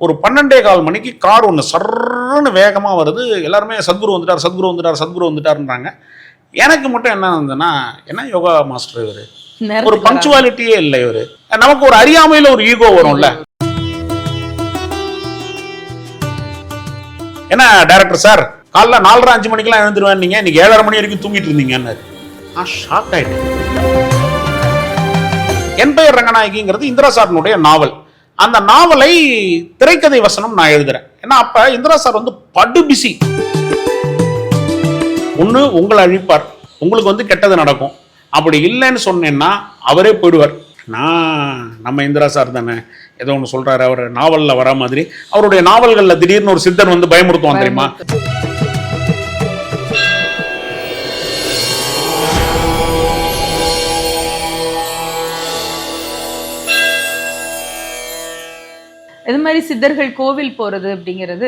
ஒரு 12:15 மணிக்கு கார் ஒன்று சர்ன்னு வேகமாக வருது. எல்லாருமே சத்குரு வந்துட்டார், சத்குரு வந்துட்டார், சத்குரு வந்துட்டாருன்றாங்க. எனக்கு மட்டும் என்ன இருந்ததுன்னா, என்ன யோகா மாஸ்டர் இவர், ஒரு பங்க்சுவாலிட்டியே இல்லை இவர். நமக்கு ஒரு அறியாமையில் ஒரு ஈகோ வரும்ல. என்ன டைரக்டர் சார், காலைல 4:30-5 மணிக்கெல்லாம் எழுந்துருவேன், நீங்க இன்னைக்கு 7:30 மணி வரைக்கும் தூங்கிட்டு இருந்தீங்கன்னு. ஷாக் ஆயிட்டேன். என் பெயர் ரங்கநாயகிங்கிறது இந்திரா சார்னுடைய நாவல். அந்த நாவலை திரைக்கதை வசனம் நான் எழுதுறேன். ஏன்னா அப்ப இந்திரா சார் வந்து படு பிசி. ஒண்ணு உங்களை அழிப்பார், உங்களுக்கு கெட்டது நடக்கும். அப்படி இல்லைன்னு சொன்னேன்னா அவரே போயிடுவார். நம்ம இந்திரா சார் தானே ஏதோ ஒன்று சொல்றாரு, அவர் நாவல்ல வர மாதிரி அவருடைய நாவல்கள்ல திடீர்னு ஒரு சித்தன் வந்து பயமுறுத்துவான் தெரியுமா. இது மாதிரி சித்தர்கள் கோவில் போறது அப்படிங்கிறது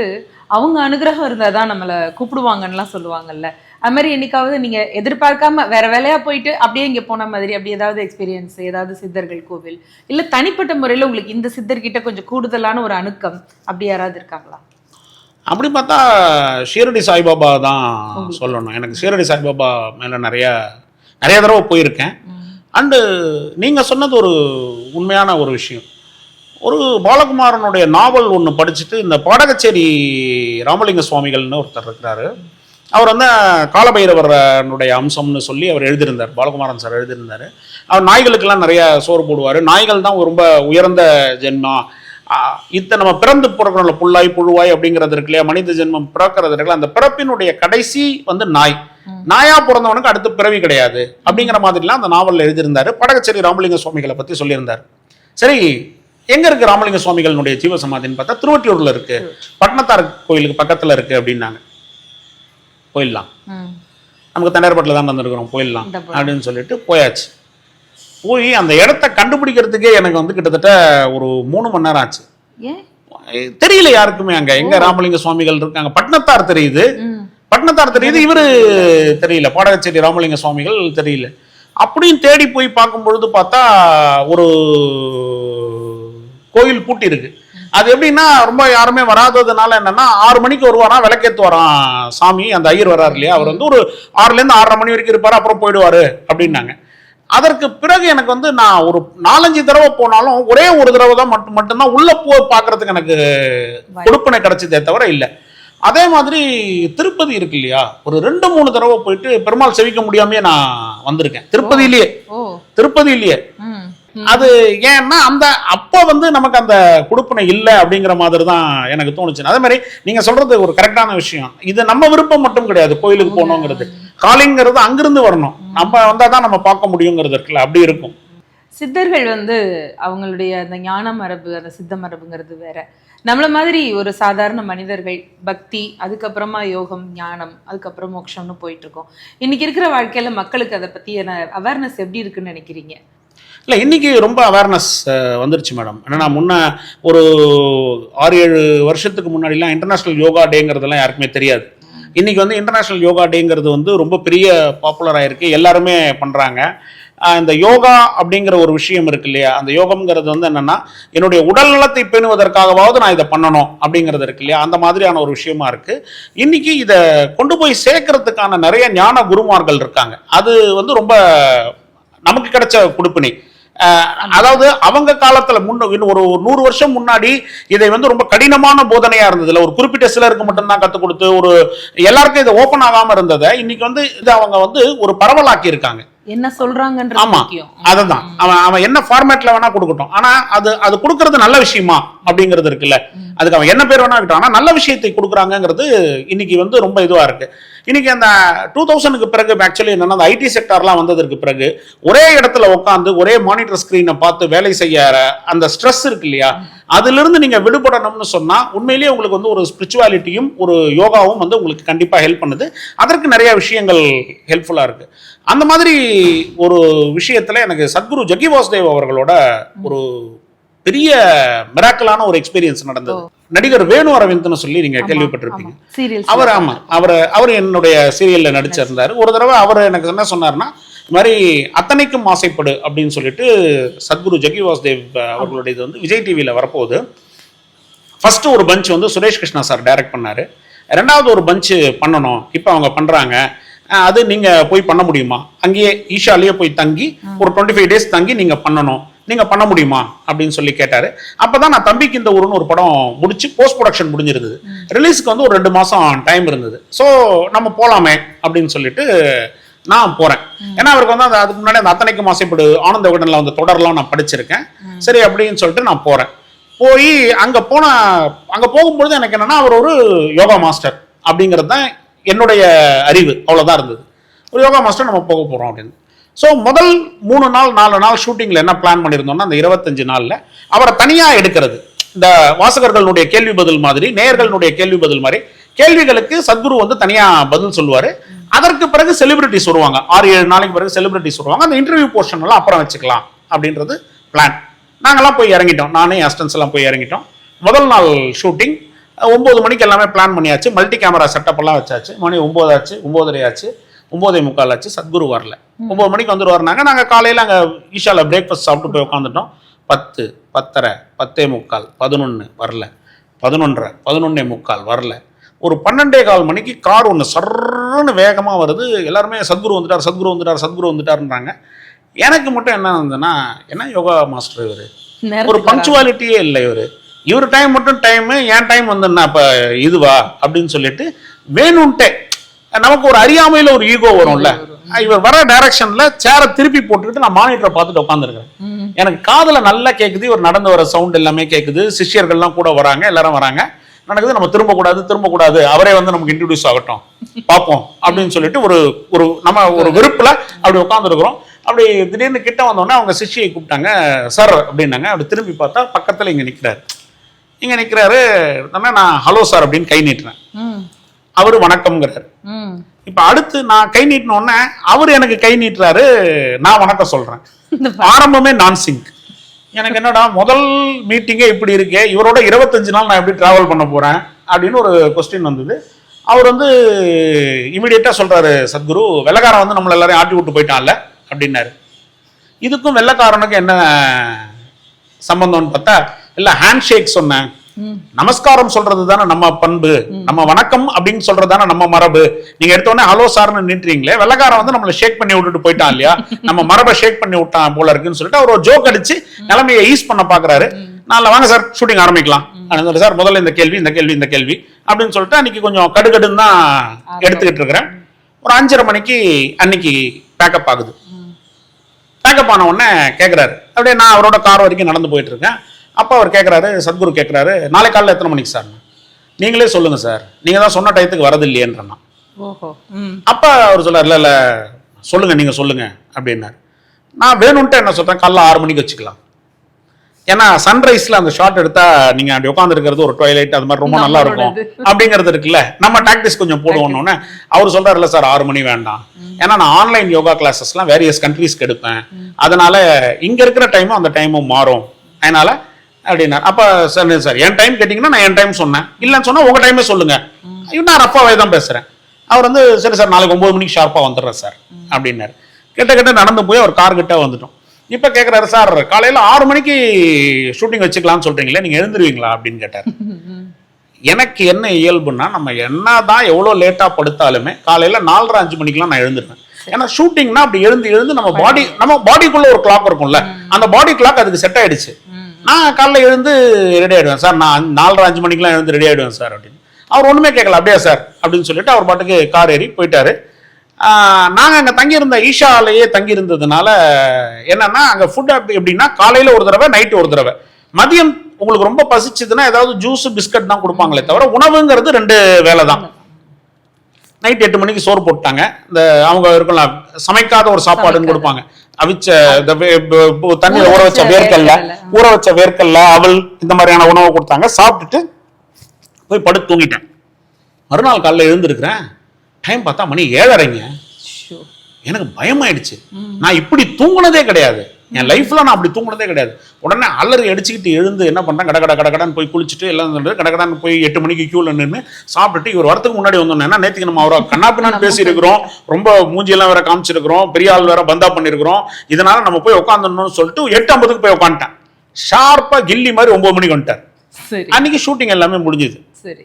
அவங்க அனுகிரகம் இருந்தாதான் நம்மளை கூப்பிடுவாங்கன்னுலாம் சொல்லுவாங்கல்ல. அது மாதிரி என்னைக்காவது நீங்க எதிர்பார்க்காம வேற வேலையா போயிட்டு அப்படியே இங்க போன மாதிரி அப்படி ஏதாவது எக்ஸ்பீரியன்ஸ், ஏதாவது சித்தர்கள் கோவில் இல்ல தனிப்பட்ட முறையில உங்களுக்கு இந்த சித்தர்கிட்ட கொஞ்சம் கூடுதலான ஒரு அணுக்கம் அப்படி யாராவது இருக்காங்களா? அப்படி பார்த்தா ஷீரடி சாய்பாபா தான் சொல்லணும். எனக்கு ஷீரடி சாய்பாபா மேல நிறைய தடவை போயிருக்கேன். அண்டு நீங்க சொன்னது ஒரு உண்மையான ஒரு விஷயம். ஒரு பாலகுமாரனுடைய நாவல் ஒன்று படிச்சுட்டு, இந்த பாடகச்சேரி ராமலிங்க சுவாமிகள்னு ஒருத்தர் இருக்கிறாரு. அவர் வந்து காலபைரவரனுடைய அம்சம்னு சொல்லி அவர் எழுதியிருந்தார், பாலகுமாரன் சார் எழுதியிருந்தார். அவர் நாய்களுக்கெல்லாம் நிறைய சோறு போடுவார். நாய்கள் தான் ரொம்ப உயர்ந்த ஜென்மம். நம்ம பிறந்து பிறக்கணும்ல, புல்லாய் புழுவாய் அப்படிங்கிறது இருக்கு இல்லையா, மனித ஜென்மம் பிறக்கிறது இருக்குல்ல, அந்த பிறப்பினுடைய கடைசி வந்து நாய். நாயா பிறந்தவனுக்கு அடுத்த பிறவி கிடையாது அப்படிங்கிற மாதிரிலாம் அந்த நாவலில் எழுதியிருந்தார். பாடகச்சேரி ராமலிங்க சுவாமிகளை பற்றி சொல்லியிருந்தார். சரி, எங்க இருக்கு ராமலிங்க சுவாமிகளுடைய ஜீவசமாதின்னு பார்த்தா திருவொற்றியூர்ல இருக்கு, பட்னத்தார் கோயிலுக்கு பக்கத்துல இருக்கு அப்படின்னாங்க. போயிடலாம், நமக்கு தண்டையார்பட்டில் தான் வந்திருக்கிறோம், போயிடலாம் அப்படின்னு சொல்லிட்டு போயாச்சு. போய் அந்த இடத்த கண்டுபிடிக்கிறதுக்கே எனக்கு கிட்டத்தட்ட ஒரு 3 மணி நேரம் ஆச்சு. தெரியல யாருக்குமே அங்க எங்க ராமலிங்க சுவாமிகள் இருக்காங்க. பட்னத்தார் தெரியுது, இவரு தெரியல, பாடகச்சேரி ராமலிங்க சுவாமிகள் தெரியல. அப்படின்னு தேடி போய் பார்க்கும் பொழுது பார்த்தா ஒரு கோயில் பூட்டி இருக்கு. அது எப்படின்னா ரொம்ப யாருமே வராததுனால என்னன்னா 6 மணிக்கு வருவாரா, விளக்கேத்து வரான் சாமி, அந்த ஐயர் வர்றாரு இல்லையா, அவர் ஒரு 6லேருந்து 6:30 மணி வரைக்கும் இருப்பாரு, அப்புறம் போயிடுவாரு அப்படின்னாங்க. அதற்கு பிறகு எனக்கு நான் ஒரு 4-5 தடவை போனாலும் ஒரே ஒரு தடவை தான் மட்டும்தான் உள்ள போய் பார்க்கறதுக்கு எனக்கு கொடுப்பனை கிடைச்சதே தவிர இல்லை. அதே மாதிரி திருப்பதி இருக்கு இல்லையா, ஒரு 2-3 தடவை போயிட்டு பெருமாள் செவிக்க முடியாமே நான் வந்திருக்கேன் திருப்பதியிலேயே. அது ஏன்னா அந்த அப்போ நமக்கு அந்த கொடுப்பனை இல்லை அப்படிங்கிற மாதிரி தான் எனக்கு தோணுச்சு. அதே மாதிரி நீங்க சொல்றது ஒரு கரெக்டான விஷயம். இது நம்ம விருப்பம் மட்டும் கிடையாது, கோயிலுக்கு போகணுங்கிறது காலிங்கிறது அங்கிருந்து வரணும், நம்ம வந்தாதான் நம்ம பார்க்க முடியுங்கிறது இருக்குல்ல, அப்படி இருக்கும். சித்தர்கள் அவங்களுடைய அந்த ஞான மரபு, அந்த சித்த மரபுங்கிறது வேற. நம்மள மாதிரி ஒரு சாதாரண மனிதர்கள் பக்தி, அதுக்கப்புறமா யோகம், ஞானம், அதுக்கப்புறம் மோட்சம்னு போயிட்டு இருக்கோம். இன்னைக்கு இருக்கிற வாழ்க்கையில மக்களுக்கு அதை பத்தியான அவேர்னஸ் எப்படி இருக்குன்னு நினைக்கிறீங்க? இல்லை, இன்னைக்கு ரொம்ப அவேர்னஸ் வந்துருச்சு மேடம். ஏன்னா முன்ன ஒரு 6-7 வருஷத்துக்கு முன்னாடிலாம் இன்டர்நேஷ்னல் யோகா டேங்கிறதுலாம் யாருக்குமே தெரியாது. இன்னைக்கு இன்டர்நேஷ்னல் யோகா டேங்கிறது ரொம்ப பெரிய பாப்புலர் ஆயிருக்கு, எல்லாருமே பண்றாங்க. இந்த யோகா அப்படிங்கிற ஒரு விஷயம் இருக்கு இல்லையா, அந்த யோகம்ங்கிறது என்னன்னா என்னுடைய உடல் நலத்தை பேணுவதற்காகவாவது நான் இதை பண்ணணும் அப்படிங்கிறது இருக்கு இல்லையா, அந்த மாதிரியான ஒரு விஷயமா இருக்கு. இன்னைக்கு இதை கொண்டு போய் சேர்க்கறதுக்கான நிறைய ஞான குருமார்கள் இருக்காங்க. அது ரொம்ப நமக்கு கிடைச்ச கொடுப்பினை. அதாவது அவங்க காலத்துல ஒரு 100 வருஷம் முன்னாடி இதை ரொம்ப கடினமான போதனையா இருந்ததுல, ஒரு குறிப்பிட்ட சிலருக்கு மட்டும்தான் கத்துக் கொடுத்து ஒரு எல்லாருக்கும் இதை ஓபன் ஆகாம இருந்ததை இன்னைக்கு இதை அவங்க ஒரு பரவலாக்கி இருக்காங்க. என்ன சொல்றாங்கன்ற அததான் அவன் என்ன ஃபார்மேட்ல வேணா கொடுக்கட்டும், ஆனா அது கொடுக்கறது நல்ல விஷயமா அப்படிங்கிறது இருக்குல்ல, அதுக்கு அவன் என்ன பேர் வேணா இருக்கட்டும், ஆனா நல்ல விஷயத்தை கொடுக்குறாங்கிறது இன்னைக்கு ரொம்ப இதுவா இருக்கு. இன்னைக்கு அந்த 2000க்கு பிறகு ஆக்சுவலி என்னன்னா அந்த ஐடி செக்டார்லாம் வந்ததற்கு பிறகு ஒரே இடத்துல உட்காந்து ஒரே மானிட்டர் ஸ்கிரீனை பார்த்து வேலை செய்ய அந்த ஸ்ட்ரெஸ் இருக்கு இல்லையா, அதுல இருந்து நீங்க விடுபடணும்னு சொன்னா உண்மையிலேயே உங்களுக்கு ஒரு ஸ்பிரிச்சுவாலிட்டியும் ஒரு யோகாவும் உங்களுக்கு கண்டிப்பா ஹெல்ப் பண்ணுது. அதற்கு நிறைய விஷயங்கள் ஹெல்ப்ஃபுல்லா இருக்கு. அந்த மாதிரி ஒரு விஷயத்துல எனக்கு சத்குரு ஜக்கி வாசுதேவ் அவர்களோட ஒரு பெரிய மிராக்கலான ஒரு எக்ஸ்பீரியன்ஸ் நடந்தது. நடிகர் வேணு அரவிந்த்னு சொல்லி நீங்க கேள்விப்பட்டிருப்பீங்க. அவர் என்னுடைய சீரியல்ல நடிச்சிருந்தாரு. ஒரு தடவை அவர் எனக்கு என்ன சொன்னார்னா, இது மாதிரி அத்தனைக்கும் ஆசைப்படு அப்படின்னு சொல்லிட்டு சத்குரு ஜக்கி வாசுதேவ் அவர்களுடைய இது விஜய் டிவியில வரப்போகுது. ஃபர்ஸ்ட் ஒரு பஞ்ச் வந்து சுரேஷ் கிருஷ்ணா சார் டைரக்ட் பண்ணாரு. ரெண்டாவது ஒரு பஞ்ச் பண்ணணும், இப்போ அவங்க பண்றாங்க, அது நீங்க போய் பண்ண முடியுமா, அங்கேயே ஈஷாலேயே போய் தங்கி ஒரு 25 days தங்கி நீங்க பண்ணணும், நீங்க பண்ண முடியுமா அப்படின்னு சொல்லி கேட்டாரு. அப்பதான் நான் தம்பிக்கு இந்த ஊருன்னு ஒரு படம் முடிச்சு போஸ்ட் ப்ரொடக்ஷன் முடிஞ்சிருந்தது. ரிலீஸ்க்கு வந்து ஒரு 2 மாசம் டைம் இருந்தது. ஸோ நம்ம போலாமே அப்படின்னு சொல்லிட்டு நான் போறேன். ஏன்னா அவருக்கு வந்து அதுக்கு முன்னாடி அந்த அத்தனைக்கு மாசப்படு ஆனந்த விகடன்ல வந்து தொடரெல்லாம் நான் படிச்சிருக்கேன். சரி அப்படின்னு சொல்லிட்டு நான் போறேன். போய் அங்க போகும்பொழுது எனக்கு என்னன்னா அவர் ஒரு யோகா மாஸ்டர் அப்படிங்கிறது தான் என்னுடைய அறிவு, அவ்வளவுதான் இருந்தது. ஒரு யோகா மாஸ்டர் நம்ம போக போறோம் அப்படின்னு. ஸோ முதல் 3 நாள் 4 நாள் ஷூட்டிங்ல என்ன பிளான் பண்ணியிருந்தோம்னா, அந்த 25 நாள்ல அவரை தனியா எடுக்கிறது. இந்த வாசகர்களுடைய கேள்வி பதில் மாதிரி, நேயர்களுடைய கேள்வி பதில் மாதிரி கேள்விகளுக்கு சத்குரு வந்து தனியா பதில் சொல்லுவாரு. அதற்கு பிறகு செலிபிரிட்டிஸ் வருவாங்க, 6-7 நாளைக்கு பிறகு செலிபிரிட்டிஸ் வருவாங்க. அந்த இன்டர்வியூ போர்ஷன் எல்லாம் அப்புறம் வச்சுக்கலாம் அப்படின்றது பிளான். நாங்கெல்லாம் போய் இறங்கிட்டோம், நானே அசிஸ்டன்ஸ் எல்லாம் போய் இறங்கிட்டோம். முதல் நாள் ஷூட்டிங் 9 மணிக்கு எல்லாமே பிளான் பண்ணியாச்சு, மல்டி கேமரா செட்டப் எல்லாம் வச்சாச்சு. மணி 9 ஆச்சு, 9:30 ஆச்சு, 9:45 ஆச்சு. சத்குரு வரல. 9 மணிக்கு வந்துருவாருனாங்க. நாங்கள் காலையில் அங்கே ஈஷாவில் பிரேக்ஃபாஸ்ட் சாப்பிட்டு போய் உட்காந்துட்டோம். 10, 10:30, 10:45, 11 வரல, 11:30, 11:45 வரல. ஒரு 12:15 மணிக்கு கார் ஒன்று சர்ன்னு வேகமாக வருது. எல்லாருமே சத்குரு வந்துட்டார், சத்குரு வந்துட்டார், சத்குரு வந்துட்டாருன்றாங்க. எனக்கு மட்டும் என்ன இருந்ததுன்னா, என்ன யோகா மாஸ்டர் இவர், ஒரு பங்க்சுவாலிட்டியே இல்லை இவர் டைம் மட்டும் டைமு, என் டைம் வந்துன்னா அப்போ இதுவா அப்படின்னு சொல்லிட்டு வேணும்ட்டே நமக்கு ஒரு அறியாமையில் ஒரு ஈகோ வரும்ல. இவர் வர டைரக்ஷன்ல சேரை திருப்பி போட்டுக்கிட்டு நான் மானிட்டரை பார்த்துட்டு உட்காந்துருக்கேன். எனக்கு காதுல நல்லா கேட்குது, இவர் நடந்து வர சவுண்ட் எல்லாமே கேட்குது, சிஷ்யர்கள்லாம் கூட வராங்க, எல்லாரும் வராங்க, நடக்குது. நம்ம திரும்பக்கூடாது, அவரே வந்து நமக்கு இன்ட்ரடியூஸ் ஆகட்டும் பார்ப்போம் அப்படின்னு சொல்லிட்டு ஒரு நம்ம ஒரு வெறுப்புல அப்படி உட்காந்துருக்கிறோம். அப்படி திடீர்னு கிட்ட வந்தோடனே அவங்க சிஷ்யை கூப்பிட்டாங்க, சார் அப்படின்னாங்க. அப்படி திரும்பி பார்த்தா பக்கத்தில் இங்கே நிற்கிறாரு. நான் ஹலோ சார் அப்படின்னு கை நீட்டுறேன். அவரு வணக்கம்ங்கிறாரு. இப்ப அடுத்து நான் கை நீட்டினோடனே அவரு எனக்கு கை நீட்டுறாரு, நான் வணக்கம் சொல்றேன். ஆரம்பமே நான் சிங்க். எனக்கு என்னடா முதல் மீட்டிங்கே இப்படி இருக்கே, இவரோட 25 நாள் நான் எப்படி டிராவல் பண்ண போறேன் அப்படின்னு ஒரு கொஸ்டின் வந்தது. அவர் வந்து இமிடியேட்டா சொல்றாரு, சத்குரு வெள்ளக்காரன் வந்து நம்மள எல்லாரையும் ஆட்டி விட்டு போயிட்டான்ல அப்படின்னாரு. இதுக்கும் வெள்ளக்காரனுக்கு என்ன சம்பந்தம்னு பார்த்தா, இல்ல ஹேண்ட் ஷேக் சொன்னேன், நமஸ்காரம் சொல்றது தானே நம்ம பண்பு, நம்ம வணக்கம் அப்படின்னு சொல்றது தானே நம்ம மரபு. நீங்க எடுத்தோடனே ஹலோ சார்னு நின்றீங்களே, வெள்ளக்காரன் வந்து நம்மளை ஷேக் பண்ணி விட்டுட்டு போயிட்டான் இல்லையா, நம்ம மரபை ஷேக் பண்ணி விட்டான் போல இருக்குன்னு சொல்லிட்டு அவர் ஒரு ஜோக் அடிச்சு நிலைமையை ஈஸ் பண்ண பாக்குறாரு. நான் வாங்க சார் ஷூட்டிங் ஆரம்பிக்கலாம் சார், முதல்ல இந்த கேள்வி அப்படின்னு சொல்லிட்டு அன்னைக்கு கொஞ்சம் கடுகடுன்னு தான் எடுத்துக்கிட்டு இருக்கிறேன். ஒரு 5:30 மணிக்கு அன்னைக்கு பேக்கப் ஆகுது. பேக்கப் ஆன உடனே கேட்குறாரு, அப்படியே நான் அவரோட கார் வரைக்கும் நடந்து போயிட்டு இருக்கேன். அப்போ அவர் கேட்குறாரு, சத்குரு கேட்குறாரு, நாளை காலையில் எத்தனை மணிக்கு சார்? நீங்களே சொல்லுங்க சார், நீங்க தான் சொன்ன டயத்துக்கு வரது இல்லையேன்றா. அப்ப அவர் சொல்றாரு, இல்ல சொல்லுங்க, நீங்க சொல்லுங்க அப்படின்னாரு. நான் வேணும்ட்டு என்ன சொல்றேன், காலைல 6 மணிக்கு வச்சுக்கலாம். ஏன்னா சன்ரைஸ்ல அந்த ஷாட் எடுத்தா நீங்க அப்படி உட்காந்து இருக்கிறது ஒரு ட்வைலைட் அது மாதிரி ரொம்ப நல்லா இருக்கும் அப்படிங்கிறது இருக்குல்ல, நம்ம டாக்டிஸ் கொஞ்சம் போடுவோம்னு அவர் சொல்றாரு, இல்ல சார் 6 மணி வேண்டாம், ஏன்னா நான் ஆன்லைன் யோகா கிளாஸஸ்லாம் வேரியஸ் கண்ட்ரீஸ்க்கு எடுப்பேன், அதனால இங்க இருக்கிற டைமும் அந்த டைமும் மாறும், அதனால அப்படின்னா. அப்ப சார் என் டைம் கேட்டீங்கன்னா நான் என் டைம் சொன்னேன், இல்லைன்னு சொன்னா உங்க டைமே சொல்லுங்க, நான் ரஃபாவே தான் பேசுறேன். அவர் வந்து சரி சார் நாளைக்கு 9 மணிக்கு ஷார்ப்பா வந்துடுறேன் சார் அப்படின்னாரு. கிட்ட நடந்து போய் அவர் கார் கிட்ட வந்துட்டோம். இப்ப கேட்கிறாரு, சார் காலையில 6 மணிக்கு ஷூட்டிங் வச்சுக்கலாம்னு சொல்றீங்களே, நீங்க எழுந்துருவீங்களா அப்படின்னு கேட்டார். எனக்கு என்ன இயல்புன்னா, நம்ம என்னதான் எவ்வளவு லேட்டா படுத்தாலுமே காலையில 4:30-5 மணிக்கெல்லாம் நான் எழுந்துருவேன். ஏன்னா ஷூட்டிங்னா அப்படி எழுந்து நம்ம பாடிக்குள்ள ஒரு கிளாக் இருக்கும்ல, அந்த பாடி கிளாக் அதுக்கு செட் ஆயிடுச்சு. நான் காலைல எழுந்து ரெடி ஆயிடுவேன் சார், நான் 4:30-5 மணிக்கெல்லாம் எழுந்து ரெடி ஆயிடுவேன் சார் அப்படின்னு. அவர் ஒண்ணுமே கேட்கல, அப்படியே சார் அப்படின்னு சொல்லிட்டு அவர் பாட்டுக்கு கார் ஏறி போயிட்டாரு. நாங்க அங்க தங்கியிருந்த ஈஷாலேயே தங்கியிருந்ததுனால என்னன்னா, அங்க ஃபுட் எப்படின்னா காலையில ஒரு தடவை, நைட்டு ஒரு தடவை. மதியம் உங்களுக்கு ரொம்ப பசிச்சதுன்னா ஏதாவது ஜூஸ் பிஸ்கட் தான் கொடுப்பாங்களே தவிர உணவுங்கிறது 2 வேளை தான். நைட் 8 மணிக்கு சோறு போட்டாங்க. இந்த அவங்க இருக்கலாம் சமைக்காத ஒரு சாப்பாடுன்னு கொடுப்பாங்க, அவிச்ச தண்ணியில ஊற வச்ச வேர்க்கல்ல அவல் இந்த மாதிரியான உணவை கொடுத்தாங்க. சாப்பிட்டுட்டு போய் படுத்து தூங்கிட்டேன். மறுநாள் காலையில் எழுந்திருக்கிறேன், டைம் பார்த்தா மணி 7:30ங்க. எனக்கு பயமாயிடுச்சு. நான் இப்படி தூங்குனதே கிடையாது, என் லைஃப்ல நான் அப்படி தூங்குனதே கிடையாது. உடனே அலறி அடிச்சுக்கிட்டு எழுந்து என்ன பண்றேன், கடகடான்னு போய் குளிச்சுட்டு எல்லாம் கடகடான்னு போய் 8 மணிக்கு கியூல நின்று சாப்பிட்டுட்டு இவர் வரத்துக்கு முன்னாடி வந்தோம். ஏன்னா நேற்றுக்கு நம்ம அவரை கண்ணாப்பின்னு பேசியிருக்கிறோம், ரொம்ப மூஞ்சியெல்லாம் வேற காமிச்சிருக்கிறோம், பெரிய ஆள் வேற பந்தா பண்ணிருக்கிறோம், இதனால நம்ம போய் உட்காந்துடணும்னு சொல்லிட்டு 8:50க்கு போய் உட்காந்துட்டேன். ஷார்ப்பா கில்லி மாதிரி 9 மணிக்கு வந்துட்டார். சரி அன்னைக்கு ஷூட்டிங் எல்லாமே முடிஞ்சுது. சரி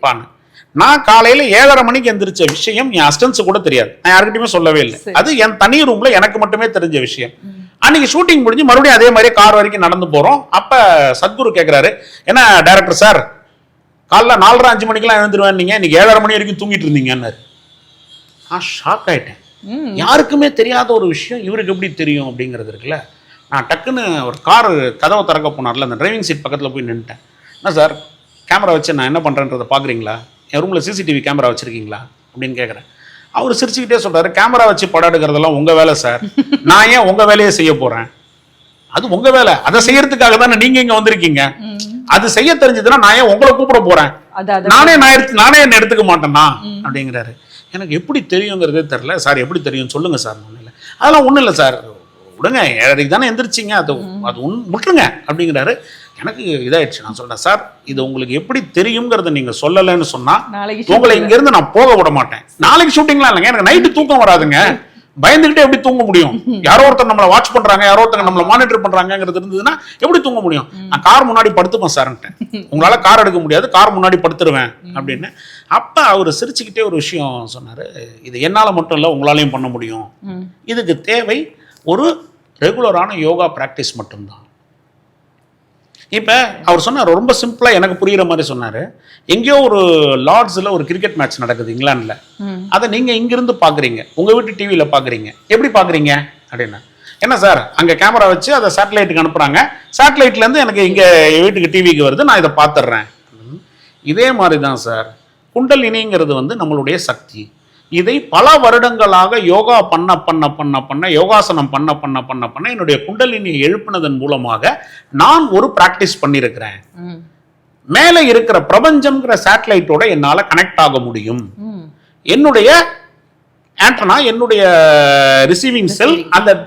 நான் காலையில 7:30 மணிக்கு எந்திரிச்ச விஷயம் என் அசிஸ்டன்ஸ் கூட தெரியாது, நான் யாருக்கிட்டையுமே சொல்லவே இல்லை. அது என் தனி ரூம்ல எனக்கு மட்டுமே தெரிஞ்ச விஷயம். அன்னைக்கு ஷூட்டிங் முடிஞ்சு மறுபடியும் அதே மாதிரி கார் வரைக்கும் நடந்து போறோம். அப்ப சத்குரு கேட்கிறாரு, என்ன டைரக்டர் சார் காலைல 4:30-5 மணிக்கெல்லாம் எழுந்துருவேன், நீங்க இன்னைக்கு 7:30 மணி வரைக்கும் தூங்கிட்டு இருந்தீங்கன்னு. நான் ஷாக் ஆயிட்டேன். யாருக்குமே தெரியாத ஒரு விஷயம் இவருக்கு எப்படி தெரியும் அப்படிங்கிறது இருக்குல்ல. நான் டக்குன்னு ஒரு கார் கதவை திறக்க போனார்ல, அந்த டிரைவிங் சீட் பக்கத்தில் போய் நின்றுட்டேன். என்ன சார் கேமரா வச்சு நான் என்ன பண்ணுறேன்றதை பார்க்குறீங்களா, என் ரூமில் சிசிடிவி கேமரா வச்சுருக்கீங்களா அப்படின்னு கேட்குறேன். அவர் சிரிச்சுக்கிட்டே சொல்கிறாரு, கேமரா வச்சு படம் எடுக்கிறதெல்லாம் உங்கள் வேலை சார், நான் ஏன் உங்கள் வேலையே செய்ய போகிறேன், அது உங்கள் வேலை, அதை செய்யறதுக்காக தானே நீங்கள் இங்கே வந்திருக்கீங்க, அது செய்ய தெரிஞ்சதுன்னா நான் ஏன் உங்களை கூப்பிட போகிறேன், நானே என்ன எடுத்துக்க மாட்டேன்னா அப்படிங்கிறாரு. எனக்கு எப்படி தெரியுங்கிறதே தெரில சார், எப்படி தெரியும் சொல்லுங்க சார். அதெல்லாம் ஒன்றும் இல்லை சார், விடுங்க 7:30 தானே எந்திரிச்சிங்க, அது முட்டுருங்க அப்படிங்கிறாரு. எனக்கு இதாயிடுச்சு. நான் சொல்றேன், சார் இது உங்களுக்கு எப்படி தெரியுங்கிறத நீங்க சொல்லலைன்னு சொன்னா உங்களை இங்க இருந்து நான் போக விட மாட்டேன். நாளைக்கு ஷூட்டிங்லாம் இல்லைங்க, எனக்கு நைட்டு தூக்கம் வராதுங்க, பயந்துகிட்டே எப்படி தூங்க முடியும், யாரோ ஒருத்தர் நம்மளை வாட்ச் பண்றாங்க, யாரோ ஒருத்தங்க நம்மளை மானிட்டர் பண்றாங்கிறது இருந்ததுன்னா எப்படி தூங்க முடியும். நான் கார் முன்னாடி படுத்துப்பேன் சார்ன்ட்டேன், உங்களால கார் எடுக்க முடியாது, கார் முன்னாடி படுத்துருவேன் அப்படின்னு. அப்ப அவர் சிரிச்சுக்கிட்டே ஒரு விஷயம் சொன்னாரு, இது என்னால மட்டும் இல்லை உங்களாலையும் பண்ண முடியும், இதுக்கு தேவை ஒரு ரெகுலரான யோகா பிராக்டிஸ் மட்டும்தான். இப்போ அவர் சொன்னார், ரொம்ப சிம்பிளாக எனக்கு புரிகிற மாதிரி சொன்னார், எங்கேயோ ஒரு லார்ட்ஸில் ஒரு கிரிக்கெட் மேட்ச் நடக்குது இங்கிலாண்டில், அதை நீங்கள் இங்கிருந்து பார்க்குறீங்க, உங்கள் வீட்டு டிவியில் பார்க்குறீங்க, எப்படி பார்க்குறீங்க அப்படின்னா, என்ன சார் அங்கே கேமரா வச்சு அதை சேட்டலைட்டுக்கு அனுப்புகிறாங்க, சேட்டலைட்லேருந்து எனக்கு இங்கே வீட்டுக்கு டிவிக்கு வருது, நான் இதை பார்த்துட்றேன். இதே மாதிரி தான் சார் குண்டலினிங்கிறது நம்மளுடைய சக்தி. இதை பல வருடங்களாக யோகா பண்ண யோகாசனம் பண்ண என்னுடைய குண்டலினியை எழுப்பினதன் மூலமாக நான் ஒரு பிராக்டிஸ் பண்ணியிருக்கிறேன். மேலே இருக்கிற பிரபஞ்சம்ங்கிற சேட்டலைட்டோட என்னால கனெக்ட் ஆக முடியும். என்னுடைய ஆண்டனா, என்னுடைய ரிசீவிங் செல்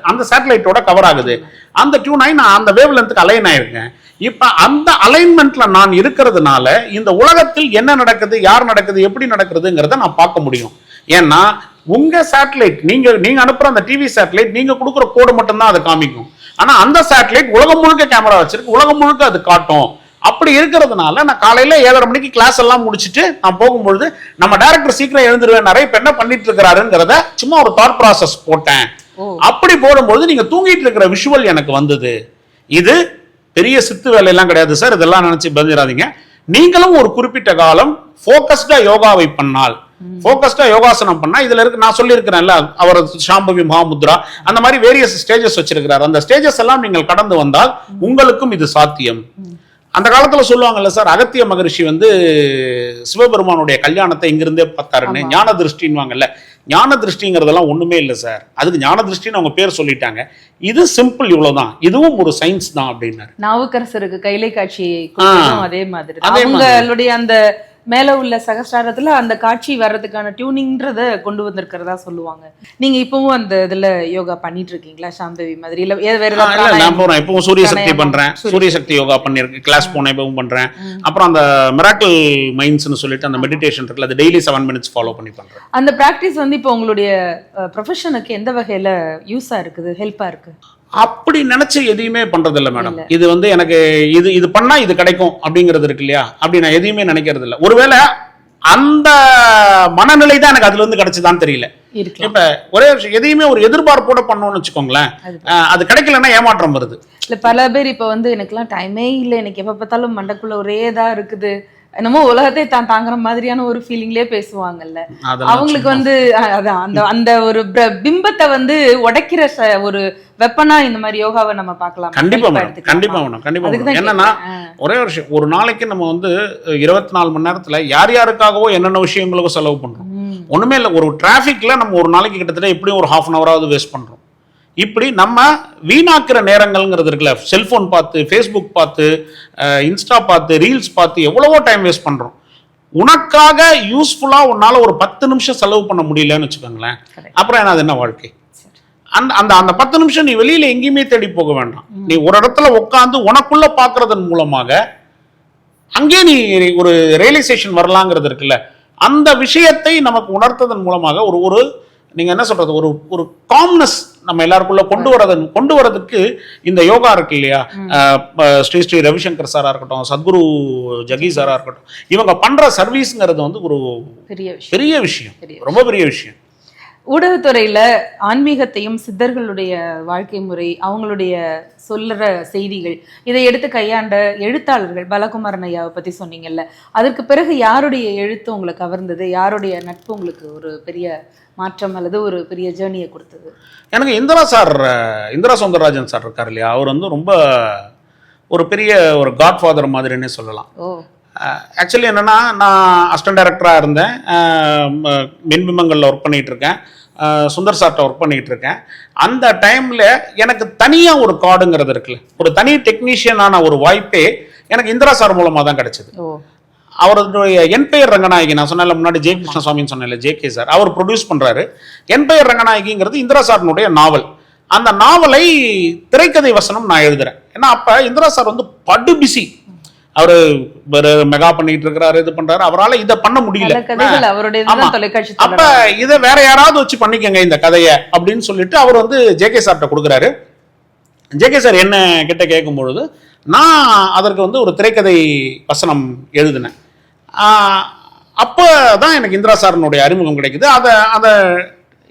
அந்த சேட்டலைட்டோட கவர் ஆகுது. அந்த டியூன் ஆகி நான் அந்த வேவ் லென்த்துக்கு அலைன் ஆயிருக்கேன். இப்ப அந்த அலைன்மெண்ட்ல நான் இருக்கிறதுனால இந்த உலகத்தில் என்ன நடக்குது, யார் நடக்குது, எப்படி நடக்குதுங்கிறத நான் பார்க்க முடியும். ஏன்னா உங்க சேட்டலைட், நீங்க அனுப்புற அந்த டிவி சேட்டலைட் நீங்க கொடுக்குற கோடு மட்டும்தான் அதை காமிக்கும். ஆனா அந்த சேட்டலைட் உலகம் முழுக்க கேமரா வச்சிருக்கு, உலகம் முழுக்க அது காட்டும். அப்படி இருக்கிறதுனால நான் காலையில 7:30 மணிக்கு கிளாஸ் எல்லாம் முடிச்சுட்டு நான் போகும்பொழுது நம்ம டைரக்டர் சீக்கிரம் எழுந்துருவேன், நிறைய இப்ப என்ன பண்ணிட்டு இருக்கிறாருங்கிறத சும்மா ஒரு தாட் ப்ராசஸ் போட்டேன். அப்படி போடும்போது நீங்க தூங்கிட்டு இருக்கிற விஷுவல் எனக்கு வந்தது. இது பெரிய சித்து வேலையெல்லாம் கிடையாது சார், இதெல்லாம் நினைச்சு பதிராதீங்க. நீங்களும் ஒரு குறிப்பிட்ட காலம் போக்கஸ்டா யோகாவை பண்ணால், போக்கஸ்டா யோகாசனம் பண்ணா, இதுல இருக்கு நான் சொல்லி இருக்கிறேன்ல, அவர் சாம்பவி மகாமுத்ரா அந்த மாதிரி வேரியஸ் ஸ்டேஜஸ் வச்சிருக்கிறார். அந்த ஸ்டேஜஸ் எல்லாம் நீங்கள் கடந்து வந்தால் உங்களுக்கும் இது சாத்தியம். அந்த காலத்துல சொல்லுவாங்கல்ல சார், அகத்திய மகரிஷி சிவபெருமானுடைய கல்யாணத்தை இங்கிருந்தே பார்த்தாருன்னு, ஞான திருஷ்டின்வாங்கல்ல. ஞான திருஷ்டிங்கிறதெல்லாம் ஒண்ணுமே இல்லை சார், அதுக்கு ஞான திருஷ்டின்னு அவங்க பேர் சொல்லிட்டாங்க. இது சிம்பிள், இவ்வளவுதான், இதுவும் ஒரு சயின்ஸ் தான் அப்படின்னாரு. நாவுக்கரசருக்கு கைலை காட்சி அதே மாதிரி அவங்களுடைய அந்த மேல உள்ள சகஸ்டாரத்துல அந்த காட்சி வர்றதுக்கான டியூனிங்ன்றத கொண்டு வந்திருக்கிறதா சொல்லுவாங்க. நீங்க இப்பவும் அந்த இதுல யோகா பண்ணிட்டு இருக்கீங்களா சாம்பவி மாதிரி, இல்ல வேற ஏதாவது? நான் போறேன், இப்பவும் சூரிய சக்தி பண்றேன், சூரிய சக்தி யோகா பண்ணிருக்கேன், கிளாஸ் போனேன், இப்பவும் பண்றேன். அப்புறம் அந்த மிராக்கிள் மைண்ட்ஸ்னு சொல்லிட்டு அந்த மெடிடேஷன் இருக்குல்ல, அது டெய்லி 7 minutes ஃபாலோ பண்ணி பண்றேன். அந்த பிராக்டிஸ் இப்போ உங்களுடைய ப்ரொஃபஷனுக்கு எந்த வகையில யூஸா இருக்குது, ஹெல்ப்பா இருக்கு? அப்படி நினைச்சு எதையுமே பண்றது இல்லை மேடம். இது எனக்கு இது பண்ணா இது கிடைக்கும் அப்படிங்கிறது இருக்கு இல்லையா, அப்படி நான் எதையுமே நினைக்கிறது இல்லை. ஒருவேளை அந்த மனநிலை தான் எனக்கு அதுல இருந்து கிடைச்சதான்னு தெரியல. இப்ப ஒரே விஷயம், எதையுமே ஒரு எதிர்பார்ப்போட பண்ணோம்னு வச்சுக்கோங்களேன், அது கிடைக்கலன்னா ஏமாற்றம் வருது. இல்ல பல பேர் இப்ப எனக்குலாம் டைமே இல்லை, எனக்கு எப்ப பார்த்தாலும் மண்டக்குள்ள ஒரே இதா இருக்குது, என்னமோ உலகத்தை தான் தாங்குற மாதிரியான ஒரு ஃபீலிங்லயே பேசுவாங்கல்ல. அவங்களுக்கு அதான் அந்த ஒரு பிம்பத்தை உடைக்கிற ஒரு வெப்பனா இந்த மாதிரி யோகாவை நம்ம பார்க்கலாம். கண்டிப்பா கண்டிப்பா. என்னன்னா ஒரே விஷயம், ஒரு நாளைக்கு நம்ம 24 மணி நேரத்துல யார் யாருக்காகவோ என்னென்ன விஷயங்களுக்கோ செலவு பண்றோம். ஒண்ணுமே இல்லை, ஒரு டிராபிக்ல நம்ம ஒரு நாளைக்கு கிட்டத்தட்ட எப்படியும் ஒரு 1/2 hour வேஸ்ட் பண்றோம். இப்படி நம்ம வீணாக்குற நேரங்கள்ங்கிறது இருக்குல்ல, செல்போன் பார்த்து, ஃபேஸ்புக் பார்த்து, இன்ஸ்டா பார்த்து, ரீல்ஸ் பார்த்து எவ்வளவோ டைம் வேஸ்ட் பண்றோம். உனக்காக யூஸ்ஃபுல்லா உன்னால ஒரு 10 நிமிஷம் செலவு பண்ண முடியலன்னு வச்சுக்கோங்களேன், அப்புறம் அது என்ன வாழ்க்கை? அந்த 10 நிமிஷம் நீ வெளியில எங்கேயுமே தேடி போக வேண்டாம். நீ ஒரு இடத்துல உட்காந்து உனக்குள்ள பாக்குறதன் மூலமாக அங்கே நீ ஒரு ரியலைசேஷன் வரலாங்கிறது இருக்குல்ல, அந்த விஷயத்தை நமக்கு உணர்த்ததன் மூலமாக ஒரு நீங்க என்ன சொல்றது, ஒரு ஒரு காம்னஸ் நம்ம எல்லாருக்குள்ள கொண்டு வரதுக்கு இந்த யோகா இருக்கு இல்லையா, ஸ்ரீ ஸ்ரீ ரவிசங்கர் சாரா இருக்கட்டும், சத்குரு ஜகி சாரா இருக்கட்டும், இவங்க பண்ற சர்வீஸ்ங்கிறது வந்து ஒரு பெரிய விஷயம், ரொம்ப பெரிய விஷயம். ஊடகத்துறையில ஆன்மீகத்தையும் சித்தர்களுடைய வாழ்க்கை முறை, அவங்களுடைய சொல்லுற செய்திகள், இதை எடுத்து கையாண்ட எழுத்தாளர்கள், பலகுமாரன் ஐயாவை பத்தி சொன்னீங்கல்ல, அதற்கு பிறகு யாருடைய எழுத்து உங்களை கவர்ந்தது, யாருடைய நட்பு உங்களுக்கு ஒரு பெரிய மாற்றம் அல்லது ஒரு பெரிய ஜேர்னியை கொடுத்தது? எனக்கு இந்திரா சௌந்தரராஜன் சார் இருக்கார் இல்லையா, அவர் வந்து ரொம்ப ஒரு பெரிய ஒரு காட்ஃபாதர் மாதிரின்னே சொல்லலாம். ஆக்சுவலி என்னன்னா, நான் அசிஸ்டன்ட் டைரக்டராக இருந்தேன், மின்பிம்பங்களில் ஒர்க் பண்ணிட்டு இருக்கேன், சுந்தர் சார்ட்ட ஒர்க் பண்ணிட்டு இருக்கேன். அந்த டைம்ல எனக்கு தனியா ஒரு கார்டுங்கிறது இருக்குல்ல, ஒரு தனி டெக்னீஷியனான ஒரு வாய்ப்பே எனக்கு இந்திரா சார் மூலமா தான் கிடைச்சது. அவருடைய என்பெயர் ரங்கநாயகி, நான் சொன்ன முன்னாடி ஜெய கிருஷ்ணசுவாமின்னு சொன்னேன், ஜே.கே. சார் அவர் ப்ரொடியூஸ் பண்றாரு. என்பெயர் ரங்கநாயகிங்கிறது இந்திரா சார்னுடைய நாவல். அந்த நாவலை திரைக்கதை வசனம் நான் எழுதுறேன். ஏன்னா அப்ப இந்திரா சார் வந்து படு பிசி, அவரு மெகா பண்ணிட்டு இருக்கிறாரு, இது பண்றாரு, அவரால் இதை பண்ண முடியல. அப்ப இதை வேற யாராவது வச்சு பண்ணிக்கங்க இந்த கதையை அப்படின்னு சொல்லிட்டு அவர் வந்து ஜே.கே. சார்ட்ட கொடுக்குறாரு. ஜே.கே. சார் என்ன கிட்ட கேட்கும் பொழுது நான் அதற்கு வந்து ஒரு திரைக்கதை வசனம் எழுதினேன். அப்பதான் எனக்கு இந்திரா சாரனுடைய அறிமுகம் கிடைக்குது. அதை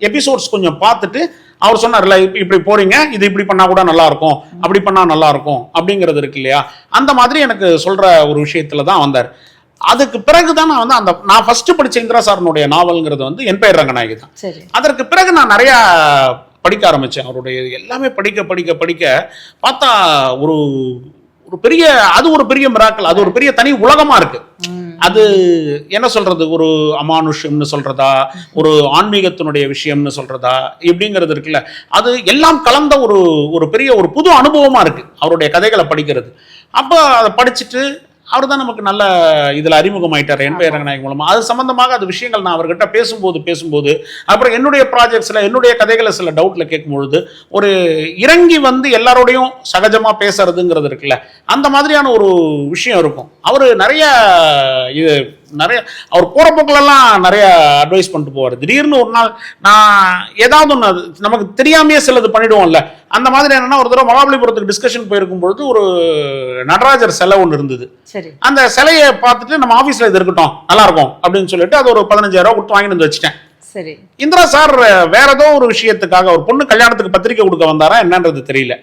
எபிசோட்ஸ் கொஞ்சம் பார்த்துட்டு அவர் சொன்னார்ல, இப்படி போறீங்க, இது இப்படி பண்ணா கூட நல்லா இருக்கும், அப்படி பண்ணா நல்லா இருக்கும் அப்படிங்கிறது இருக்கு இல்லையா, அந்த மாதிரி எனக்கு சொல்ற ஒரு விஷயத்துல தான் வந்தார். அதுக்கு பிறகுதான் நான் வந்து நான் ஃபர்ஸ்ட் படிச்ச இந்திரா சாரனுடைய நாவல்ங்கிறது வந்து என்பெயர் ரங்கநாயகி தான். அதற்கு பிறகு நான் நிறைய படிக்க ஆரம்பிச்சேன். அவருடைய எல்லாமே படிக்க பார்த்தா ஒரு பெரிய, அது ஒரு பெரிய மிராக்கிள், அது ஒரு பெரிய தனி உலகமா இருக்கு. அது என்ன சொல்றது, ஒரு அமானுஷ்யம்னு சொல்றதா, ஒரு ஆன்மீகத்தினுடைய விஷயம்னு சொல்றதா, இப்படிங்கிறது இருக்குல்ல, அது எல்லாம் கலந்த ஒரு பெரிய ஒரு புது அனுபவமா இருக்கு அவருடைய கதைகளை படிக்கிறது. அப்போ அதை படிச்சுட்டு அவர் தான் நமக்கு நல்ல இதில் அறிமுகமாயிட்டார் என்பெயர் ரங்கநாயகி மூலமா. அது சம்பந்தமாக அது விஷயங்கள் நான் அவர்கிட்ட பேசும்போது அப்புறம் என்னுடைய ப்ராஜெக்ட்ஸில் என்னுடைய கதைகளை சில டவுட்டில் கேட்கும்பொழுது ஒரு இறங்கி வந்து எல்லாரோடையும் சகஜமாக பேசுறதுங்கிறது இருக்குல்ல, அந்த மாதிரியான ஒரு விஷயம் இருக்கும். அவர் அவர் போகிற போக்கிலெல்லாம் நிறைய அட்வைஸ் பண்ணிட்டு போவார். திடீர்னு ஒரு நாள் நான் ஏதாவது ஒன்று, அது நமக்கு தெரியாமையே சிலது பண்ணிடுவோம்ல, அந்த மாதிரி என்னன்னா, ஒரு தடவை மகாபலிபுரத்துக்கு டிஸ்கஷன் போயிருக்கும் பொழுது ஒரு நடராஜர் சிலை ஒன்று இருந்தது. அந்த சிலையை பார்த்துட்டு நம்ம ஆஃபீஸில் இது இருக்கட்டும் நல்லா இருக்கும் அப்படின்னு சொல்லிட்டு அது ஒரு 15,000 கொடுத்து வாங்கிட்டு வந்து வச்சுட்டேன். சரி, இந்திரா சார் வேற ஏதோ ஒரு விஷயத்துக்காக, ஒரு பொண்ணு கல்யாணத்துக்கு பத்திரிக்கை கொடுக்க வந்தாரா என்னன்றது தெரியல,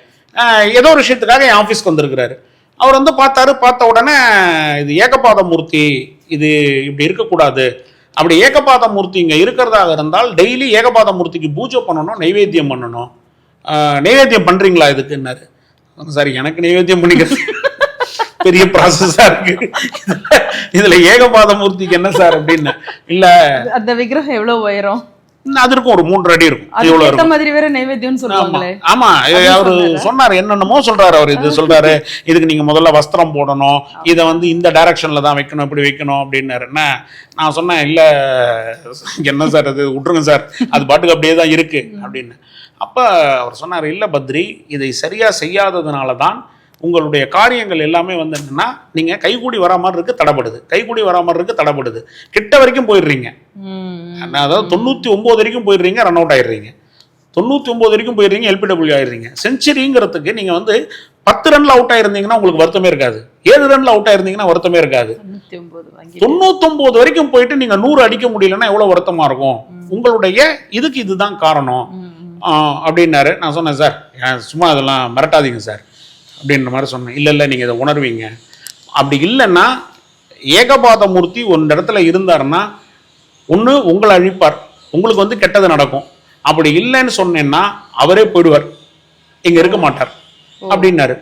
ஏதோ ஒரு விஷயத்துக்காக என் ஆஃபீஸ்க்கு வந்திருக்கிறாரு. அவர் வந்து பார்த்த உடனே இது ஏகபாத மூர்த்தி, இது இப்படி இருக்கக்கூடாது, அப்படி ஏகபாத மூர்த்தி இங்கே இருக்கிறதாக இருந்தால் டெய்லி ஏகபாத மூர்த்திக்கு பூஜை பண்ணணும், நைவேத்தியம் பண்ணணும், நைவேத்தியம் பண்றீங்களா இதுக்குன்னாரு. சார் எனக்கு நைவேத்தியம் பண்ணிக்கிறது பெரிய ப்ராசஸா இருக்கு, இதுல ஏகபாத மூர்த்திக்கு என்ன சார் அப்படின்னு. இல்ல அந்த விக்கிரகம் எவ்வளவு உயரம், அது இருக்கும், ஒரு 3 அடி இருக்கும். இவ்வளவு இருக்கும். மாதிரி வேற நைவேத்தியம் சொல்றாங்களே. ஆமா, அவரு சொன்னாரு, என்னென்னமோ சொல்றாரு அவர். இது சொல்றாரு, இதுக்கு நீங்க முதல்ல வஸ்திரம் போடணும், இதை வந்து இந்த டைரக்ஷன்ல தான் வைக்கணும், இப்படி வைக்கணும் அப்படின்னாரு. என்ன நான் சொன்னேன், இல்ல என்ன சார் அது, விட்டுருங்க சார், அது பாட்டுக்கு அப்படியே தான் இருக்கு அப்படின்னு. அப்ப அவர் சொன்னார், இல்ல பத்ரி, இதை சரியா செய்யாததுனால தான் உங்களுடைய காரியங்கள் எல்லாமே வந்து என்னன்னா, நீங்க கைகூடி வரா மாதிரி இருக்கு, தடப்படுது, கிட்ட வரைக்கும் போயிடுறீங்க, அதாவது 99 வரைக்கும் போயிடுறீங்க, ரன் அவுட் ஆயிடுறீங்க, 99 வரைக்கும் போயிடுறீங்க, எல்பிடபிள்யூ ஆயிடுறீங்க. செஞ்சுரிங்கிறதுக்கு நீங்க வந்து 10 ரன்ல அவுட் ஆயிருந்தீங்கன்னா உங்களுக்கு வருத்தமே இருக்காது, 7 ரன்ல அவுட் ஆயிருந்தீங்கன்னா வருத்தமே இருக்காது. 99 வரைக்கும் போயிட்டு நீங்க 100 அடிக்க முடியலன்னா எவ்வளவு வருத்தமா இருக்கும். உங்களுடைய இதுக்கு இதுதான் காரணம் அப்படின்னாரு. நான் சொன்னேன், சார் சும்மா அதெல்லாம் மிரட்டாதீங்க சார் அப்படின்ற மாதிரி சொன்னேன். இல்லை நீங்கள் இதை உணர்வீங்க, அப்படி இல்லைன்னா ஏகபாத மூர்த்தி ஒரு இடத்துல இருந்தாருன்னா ஒன்று உங்களை அழிப்பார், உங்களுக்கு வந்து கெட்டது நடக்கும். அப்படி இல்லைன்னு சொன்னேன்னா அவரே போயிடுவார், இங்கே இருக்க மாட்டார் அப்படின்னாரு.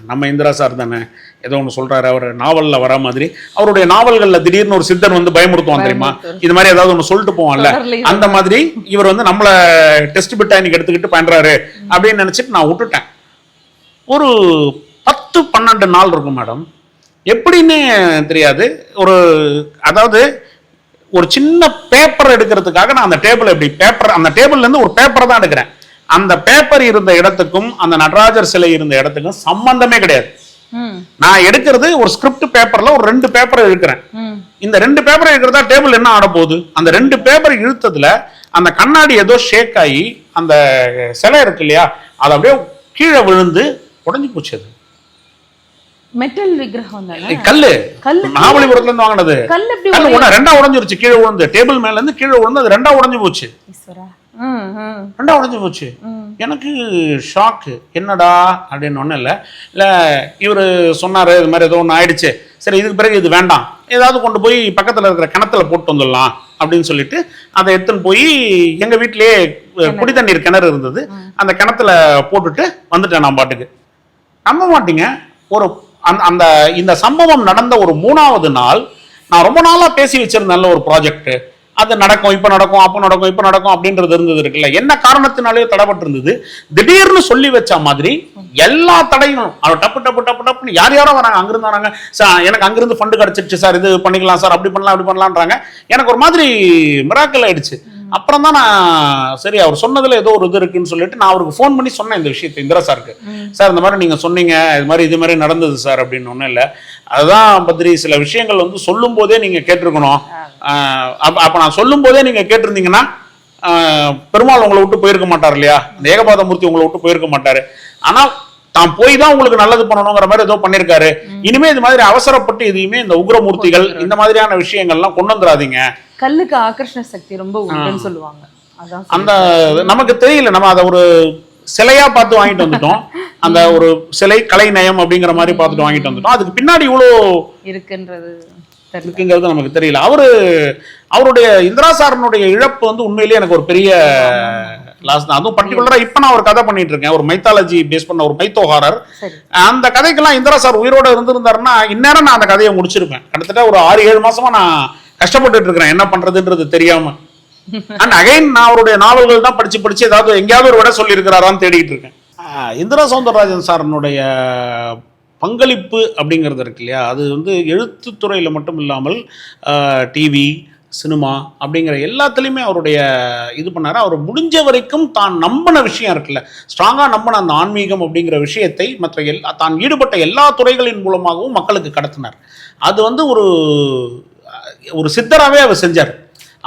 நம்ம இந்திரா சார் தானே ஏதோ ஒன்று சொல்றாரு, அவர் நாவலில் வர மாதிரி, அவருடைய நாவல்களில் திடீர்னு ஒரு சித்தர் வந்து பயமுறுத்துவான் தெரியுமா, இது மாதிரி ஏதாவது ஒன்று சொல்லிட்டு போவான்ல, அந்த மாதிரி இவர் வந்து நம்மளை டெஸ்ட் பிட்டா இன்னைக்கு எடுத்துக்கிட்டு பண்றாரு அப்படின்னு நினைச்சிட்டு நான் விட்டுட்டேன். ஒரு 10-12 நாள் இருக்கும் மேடம், எப்படின்னு தெரியாது. அதாவது ஒரு சின்ன பேப்பர் எடுக்கிறதுக்காக நான் அந்த டேபிள் அந்த டேபிள்ல இருந்து ஒரு பேப்பரை தான் எடுக்கிறேன். அந்த பேப்பர் இருந்த இடத்துக்கும் அந்த நடராஜர் சிலை இருந்த இடத்துக்கும் சம்பந்தமே கிடையாது. நான் எடுக்கிறது ஒரு ஸ்கிரிப்ட் பேப்பர்ல ஒரு 2 பேப்பர் எடுக்கிறேன். இந்த 2 பேப்பரை இருக்கிறதா டேபிள் என்ன ஆட போகுது? அந்த 2 பேப்பர் இழுத்ததுல அந்த கண்ணாடி ஏதோ ஷேக் ஆகி அந்த சிலை இருக்கு இல்லையா, அது அப்படியே கீழே விழுந்து உடஞ்சி போச்சு. அது மெட்டல் விக்கிரகம் தானே? கல்லு கல்லு மகாபலிபுரத்துல இருந்து வாங்கினது. கல் எப்படி கல்லு ஒண்ணு ரெண்டா உடஞ்சிருச்சு, கீழே விழுந்து டேபிள் மேல இருந்து கீழே விழுந்து அது ரெண்டா உடஞ்சு போச்சு. ஈஸ்வரா. ரெண்டா உடஞ்சு போச்சு. எனக்கு ஷாக்கு, என்னடா அப்படின்னு. ஒன்றும் இல்லை இவர் சொன்னார் இது மாதிரி ஏதோ ஒன்று ஆயிடுச்சு, சரி இதுக்கு பிறகு இது வேண்டாம், ஏதாவது கொண்டு போய் பக்கத்தில் இருக்கிற கிணத்துல போட்டு வந்துடலாம் அப்படின்னு சொல்லிட்டு அதை எடுத்துன்னு போய் எங்கள் வீட்டிலேயே குடி தண்ணீர் கிணறு இருந்தது, அந்த கிணத்துல போட்டுட்டு வந்துட்டேன் நான் பாட்டுக்கு. நம்ப மாட்டீங்க, ஒரு அந்த இந்த சம்பவம் நடந்த ஒரு 3வது நாள் நான் ரொம்ப நாளாக பேசி வச்சிருந்தேன்ல ஒரு ப்ராஜெக்ட், அது நடக்கும், இப்போ நடக்கும், அப்போ நடக்கும், இப்போ நடக்கும் அப்படின்றது இருந்தது இருக்குல்ல. என்ன காரணத்தினாலேயோ தடைப்பட்டு இருந்தது. திடீர்னு சொல்லி வச்ச மாதிரி எல்லா தடைகளும் அவர் டப்பு டப்பு டப்பு டப்புன்னு யாரோ வராங்க, அங்கிருந்து வராங்க. சார் எனக்கு அங்கிருந்து ஃபண்டு கிடைச்சிருச்சு சார், இது பண்ணிக்கலாம் சார், அப்படி பண்ணலாம் அப்படி பண்ணலான்றாங்க. எனக்கு ஒரு மாதிரி மிராக்கிள் ஆயிடுச்சு. அப்புறம் தான் நான் சரி அவர் சொன்னதுல ஏதோ ஒரு இது இருக்குன்னு சொல்லிட்டு நான் அவருக்கு ஃபோன் பண்ணி சொன்னேன் இந்த விஷயத்தை, இந்திரா சாருக்கு. சார் இந்த மாதிரி நீங்க சொன்னீங்க, இது மாதிரி நடந்தது சார் அப்படின்னு. ஒன்றும் இல்லை, அதுதான் பத்ரி, சில விஷயங்கள் வந்து சொல்லும் போதே நீங்க கேட்டிருக்கணும். அப்ப நான் சொல்லும் போதே நீங்க கேட்டிருந்தீங்கன்னா பெருமாள் உங்களை விட்டு போயிருக்க மாட்டார் இல்லையா, அந்த ஏகபாத மூர்த்தி உங்களை விட்டு போயிருக்க மாட்டாரு. ஆனா தான் போய் தான் உங்களுக்கு நல்லது பண்ணணுங்கிற மாதிரி ஏதோ பண்ணிருக்காரு. இனிமே இது மாதிரி அவசரப்பட்டு எதையுமே இந்த உக்ரமூர்த்திகள் இந்த மாதிரியான விஷயங்கள்லாம் கொண்டு வந்துடாதீங்க. கல்லுக்கு ஆகர்ஷண சக்தி ரொம்ப உண்டுன்னு சொல்லுவாங்க. அந்த நமக்கு தெரியல, நம்ம அதை ஒரு சிலையா பார்த்து வாங்கிட்டு வந்துட்டோம். அந்த ஒரு சிலை கலை நயம் அப்படிங்கிற மாதிரி பார்த்துட்டு வாங்கிட்டு வந்துட்டோம். அதுக்கு பின்னாடி இவ்வளோ இருக்குங்கிறது நமக்கு தெரியல. அவருடைய இந்திரா சாரனுடைய இழப்பு வந்து உண்மையிலேயே எனக்கு ஒரு பெரிய லாஸ் தான். அதுவும் பர்டிகுலரா இப்ப நான் ஒரு கதை பண்ணிட்டு இருக்கேன், ஒரு மைத்தாலஜி பேஸ் பண்ண ஒரு மைத்தோ ஹாரர். அந்த கதைக்கெல்லாம் இந்திரா சார் உயிரோட இருந்திருந்தாருன்னா இந்நேரம் நான் அந்த கதையை முடிச்சிருப்பேன். கிட்டத்தட்ட ஒரு 6-7 மாசமா நான் கஷ்டப்பட்டு இருக்கிறேன் என்ன பண்றதுன்றது தெரியாம. அண்ட் அகைன் நான் அவருடைய நாவல்கள் தான் படிச்சு ஏதாவது எங்கேயாவது ஒரு விட சொல்லி இருக்கிறாரான்னு தேடிட்டு இருக்கேன். இந்திரா சௌந்தரராஜன் சாரனுடைய பங்களிப்பு அப்படிங்கிறது இருக்கு இல்லையா, அது வந்து எழுத்துத்துறையில் மட்டும் இல்லாமல் டிவி, சினிமா அப்படிங்கிற எல்லாத்துலேயுமே அவருடைய இது பண்ணார். அவர் முடிஞ்ச வரைக்கும் தான் நம்பின விஷயம் இருக்குல்ல, ஸ்ட்ராங்காக நம்பின அந்த ஆன்மீகம் அப்படிங்கிற விஷயத்தை மற்ற தான் ஈடுபட்ட எல்லா துறைகளின் மூலமாகவும் மக்களுக்கு கடத்தினார். அது வந்து ஒரு சித்தராகவே அவர் செஞ்சார்.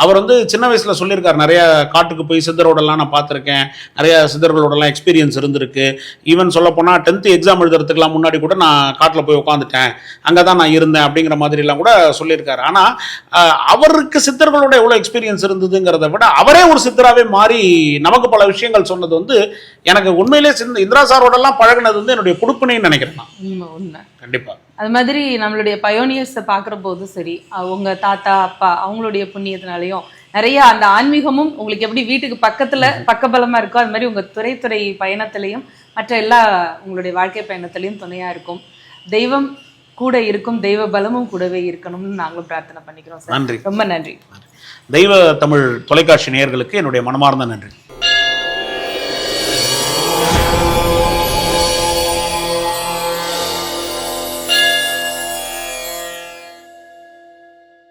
அவர் வந்து சின்ன வயசுல சொல்லியிருக்காரு, நிறைய காட்டுக்கு போய் சித்தரோடலாம் நான் பார்த்துருக்கேன், நிறைய சித்தர்களோடலாம் எக்ஸ்பீரியன்ஸ் இருந்திருக்கு. ஈவன் சொல்ல போனால் 10th எக்ஸாம் எழுதுறதுக்குலாம் முன்னாடி கூட நான் காட்டில் போய் உட்காந்துட்டேன், அங்கே தான் நான் இருந்தேன் அப்படிங்கிற மாதிரிலாம் கூட சொல்லியிருக்காரு. ஆனால் அவருக்கு சித்தர்களோட எவ்வளோ எக்ஸ்பீரியன்ஸ் இருந்ததுங்கிறத விட அவரே ஒரு சித்தராகவே மாறி நமக்கு பல விஷயங்கள் சொன்னது வந்து எனக்கு உண்மையிலே இந்திரா சாரோடலாம் பழகினது வந்து என்னுடைய கொடுப்பினைன்னு நினைக்கிறேன் நான். உண்மை, கண்டிப்பா. அது மாதிரி நம்மளுடைய பயோனியர்ஸை பார்க்குற போது சரி, அவங்க தாத்தா அப்பா அவங்களுடைய புண்ணியத்தினாலையும் நிறைய அந்த ஆன்மீகமும் உங்களுக்கு எப்படி வீட்டுக்கு பக்கத்துல பக்கபலமா இருக்கோ, அது மாதிரி உங்க துறை பயணத்திலையும் மற்ற எல்லா உங்களுடைய வாழ்க்கை பயணத்திலையும் துணையா இருக்கும். தெய்வம் கூட இருக்கும், தெய்வ பலமும் கூடவே இருக்கணும்னு நாங்களும் பிரார்த்தனை பண்ணிக்கிறோம் சார். நன்றி, ரொம்ப நன்றி. தெய்வ தமிழ் தொலைக்காட்சி நேயர்களுக்கு என்னுடைய மனமார்ந்த நன்றி.